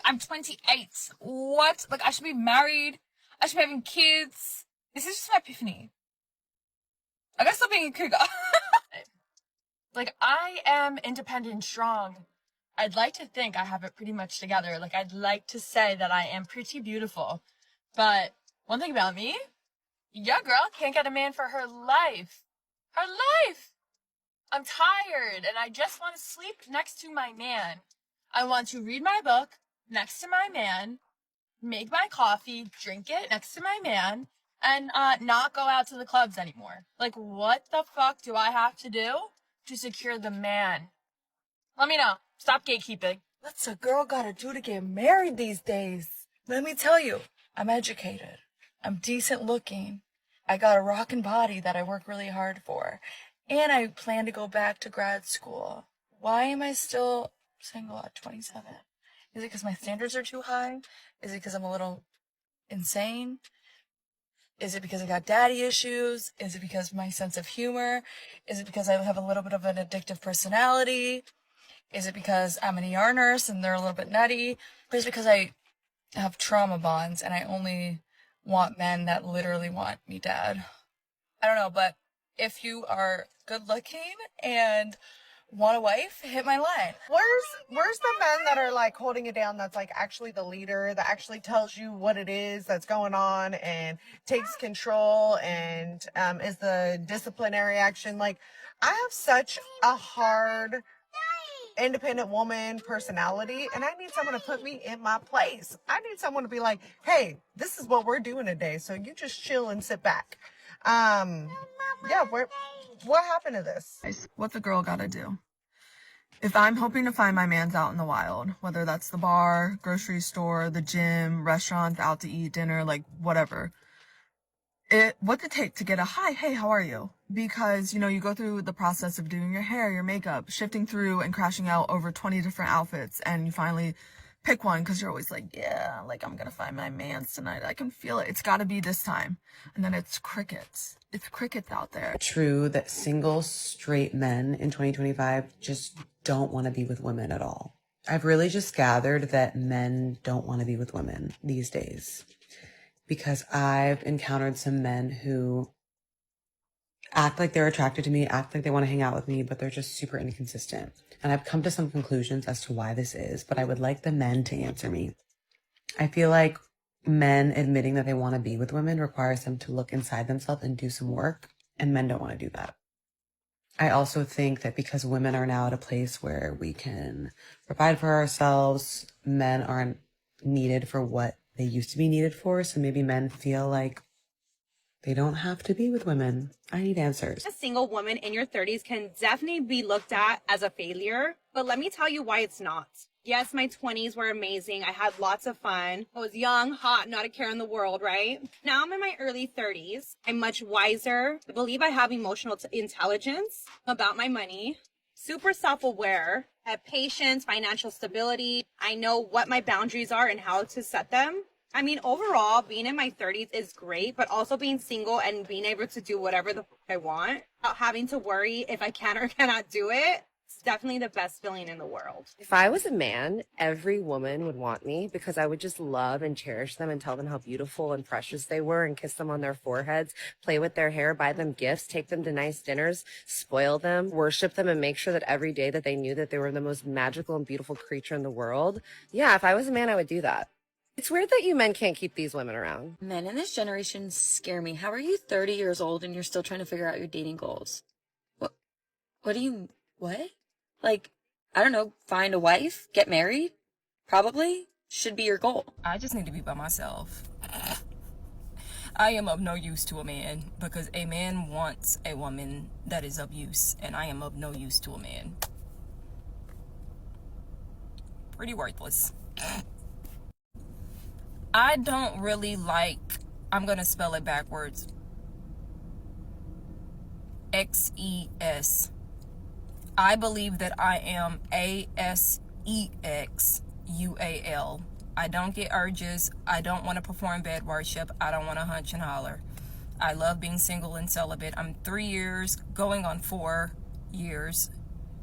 I'm 28. What? Like, I should be married. I should be having kids. This is just my epiphany. I gotta stop being a cougar. Like, I am independent and strong. I'd like to think I have it pretty much together. Like, I'd like to say that I am pretty beautiful. But one thing about me, your girl can't get a man for her life. Her life! I'm tired and I just want to sleep next to my man. I want to read my book next to my man, make my coffee, drink it next to my man, and not go out to the clubs anymore. Like, what the fuck do I have to do to secure the man? Let me know. Stop gatekeeping. What's a girl gotta do to get married these days? Let me tell you, I'm educated. I'm decent looking. I got a rockin' body that I work really hard for. And I plan to go back to grad school. Why am I still single at 27? Is it because my standards are too high? Is it because I'm a little insane? Is it because I got daddy issues? Is it because of my sense of humor? Is it because I have a little bit of an addictive personality? Is it because I'm an ER nurse and they're a little bit nutty? Or is it because I have trauma bonds and I only want men that literally want me dead? I don't know, but if you are good looking and want a wife, hit my line. Where's the men that are like holding it down, that's like actually the leader, that actually tells you what it is that's going on and takes control and is the disciplinary action? Like, I have such a hard independent woman personality and I need someone to put me in my place. I need someone to be like, hey, this is what we're doing today, so you just chill and sit back. Yeah, what happened to this? What's a girl gotta do? If I'm hoping to find my mans out in the wild, whether that's the bar, grocery store, the gym, restaurants, out to eat, dinner, like whatever, what's it take to get a hi, hey, how are you? Because, you know, you go through the process of doing your hair, your makeup, shifting through and crashing out over 20 different outfits, and you finally pick one because you're always like, yeah, like I'm gonna find my mans tonight. I can feel it. It's gotta be this time. And then it's crickets. It's crickets out there. True that single straight men in 2025 just don't want to be with women at all. I've really just gathered that men don't want to be with women these days because I've encountered some men who act like they're attracted to me, act like they want to hang out with me, but they're just super inconsistent. And I've come to some conclusions as to why this is, but I would like the men to answer me. I feel like men admitting that they want to be with women requires them to look inside themselves and do some work, and men don't want to do that. I also think that because women are now at a place where we can provide for ourselves, men aren't needed for what they used to be needed for, so maybe men feel like they don't have to be with women. I need answers. A single woman in your 30s can definitely be looked at as a failure, but let me tell you why it's not. Yes, my 20s were amazing. I had lots of fun. I was young, hot, not a care in the world, right? Now I'm in my early 30s. I'm much wiser. I believe I have emotional intelligence about my money. Super self-aware. I have patience, financial stability. I know what my boundaries are and how to set them. I mean, overall, being in my 30s is great, but also being single and being able to do whatever the fuck I want without having to worry if I can or cannot do it. It's definitely the best feeling in the world. If I was a man, every woman would want me because I would just love and cherish them and tell them how beautiful and precious they were and kiss them on their foreheads, play with their hair, buy them gifts, take them to nice dinners, spoil them, worship them, and make sure that every day that they knew that they were the most magical and beautiful creature in the world. Yeah, if I was a man, I would do that. It's weird that you men can't keep these women around. Men in this generation scare me. How are you 30 years old and you're still trying to figure out your dating goals? What? Like, I don't know, find a wife? Get married? Probably should be your goal. I just need to be by myself. I am of no use to a man because a man wants a woman that is of use, and I am of no use to a man. Pretty worthless. I don't really like, I'm gonna spell it backwards, XES. I believe that I am ASEXUAL. I don't get urges. I don't want to perform bed worship. I don't want to hunch and holler. I love being single and celibate. I'm 3 years, going on 4 years,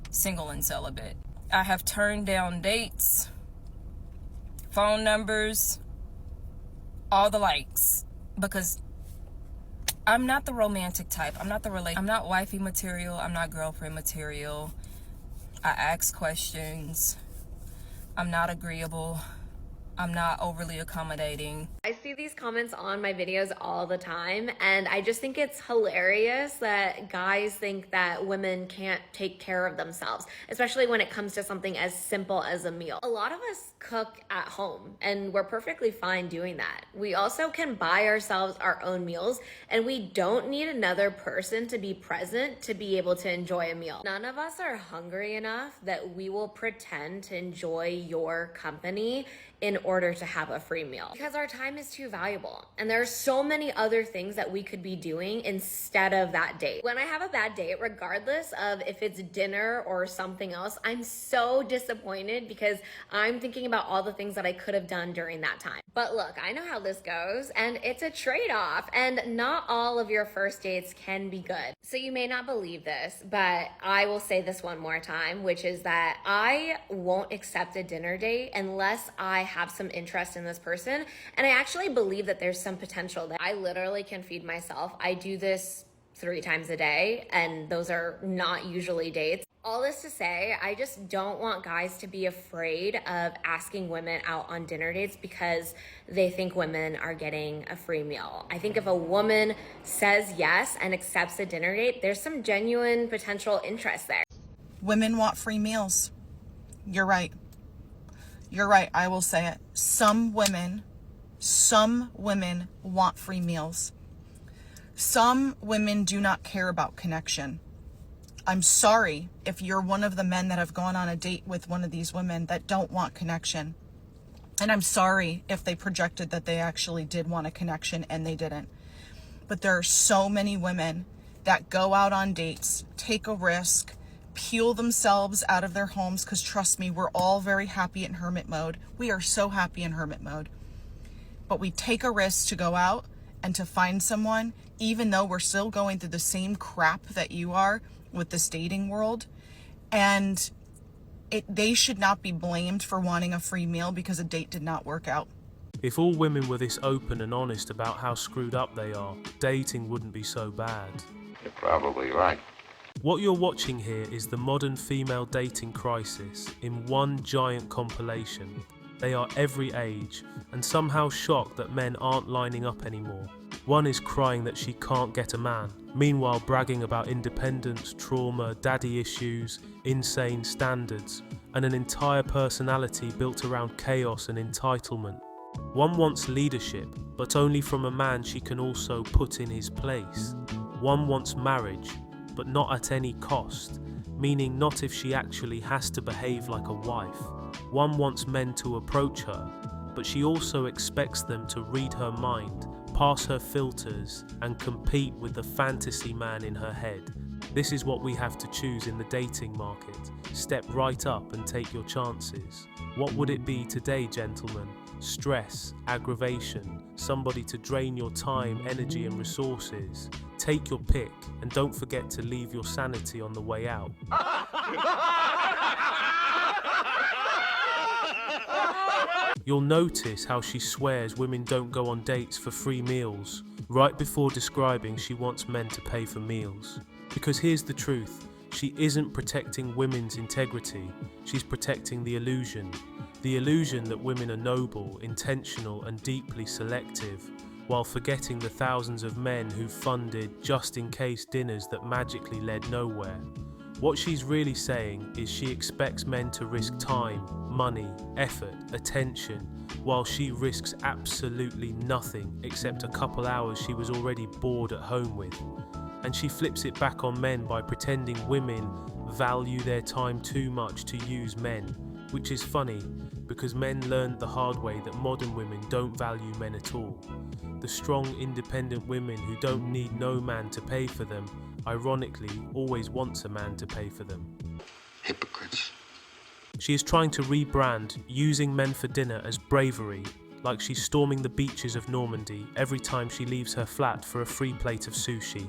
single and celibate. I have turned down dates phone numbers, all the likes, because I'm not the romantic type. I'm not wifey material. I'm not girlfriend material. I ask questions. I'm not agreeable. I'm not overly accommodating. I see these comments on my videos all the time, and I just think it's hilarious that guys think that women can't take care of themselves, especially when it comes to something as simple as a meal. A lot of us cook at home, and we're perfectly fine doing that. We also can buy ourselves our own meals, and we don't need another person to be present to be able to enjoy a meal. None of us are hungry enough that we will pretend to enjoy your company in order to have a free meal, because our time is too valuable. And there are so many other things that we could be doing instead of that date. When I have a bad date, regardless of if it's dinner or something else, I'm so disappointed because I'm thinking about all the things that I could have done during that time. But look, I know how this goes, and it's a trade-off, and not all of your first dates can be good. So you may not believe this, but I will say this one more time, which is that I won't accept a dinner date unless I have some interest in this person, and I actually believe that there's some potential there. I literally can feed myself. I do this 3 times a day, and those are not usually dates. All this to say, I just don't want guys to be afraid of asking women out on dinner dates because they think women are getting a free meal. I think if a woman says yes and accepts a dinner date, there's some genuine potential interest there. Women want free meals. You're right. You're right. I will say it. Some women want free meals. Some women do not care about connection. I'm sorry if you're one of the men that have gone on a date with one of these women that don't want connection. And I'm sorry if they projected that they actually did want a connection and they didn't. But there are so many women that go out on dates, take a risk, peel themselves out of their homes, because trust me, we're all very happy in hermit mode. We are so happy in hermit mode. But we take a risk to go out and to find someone, even though we're still going through the same crap that you are with this dating world. And they should not be blamed for wanting a free meal because a date did not work out. If all women were this open and honest about how screwed up they are, dating wouldn't be so bad. You're probably right. What you're watching here is the modern female dating crisis in one giant compilation. They are every age and somehow shocked that men aren't lining up anymore. One is crying that she can't get a man, meanwhile bragging about independence, trauma, daddy issues, insane standards, and an entire personality built around chaos and entitlement. One wants leadership, but only from a man she can also put in his place. One wants marriage, but not at any cost, meaning not if she actually has to behave like a wife. One wants men to approach her, but she also expects them to read her mind, pass her filters, and compete with the fantasy man in her head. This is what we have to choose in the dating market. Step right up and take your chances. What would it be today, gentlemen? Stress, aggravation, somebody to drain your time, energy, and resources. Take your pick, and don't forget to leave your sanity on the way out. You'll notice how she swears women don't go on dates for free meals, right before describing she wants men to pay for meals. Because here's the truth, she isn't protecting women's integrity, she's protecting the illusion. The illusion that women are noble, intentional, and deeply selective, while forgetting the thousands of men who funded just-in-case dinners that magically led nowhere. What she's really saying is she expects men to risk time, money, effort, attention, while she risks absolutely nothing except a couple hours she was already bored at home with. And she flips it back on men by pretending women value their time too much to use men, which is funny because men learned the hard way that modern women don't value men at all. The strong, independent women who don't need no man to pay for them, ironically, always wants a man to pay for them. Hypocrites. She is trying to rebrand using men for dinner as bravery, like she's storming the beaches of Normandy every time she leaves her flat for a free plate of sushi.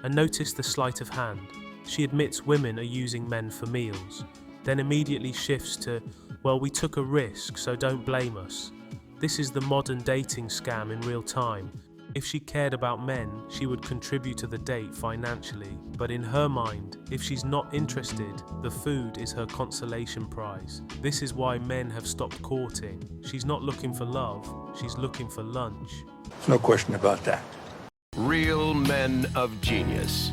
And notice the sleight of hand. She admits women are using men for meals, then immediately shifts to, Well, we took a risk, so don't blame us. This is the modern dating scam in real time. If she cared about men, she would contribute to the date financially. But in her mind, if she's not interested, the food is her consolation prize. This is why men have stopped courting. She's not looking for love, she's looking for lunch. No question about that. Real men of genius.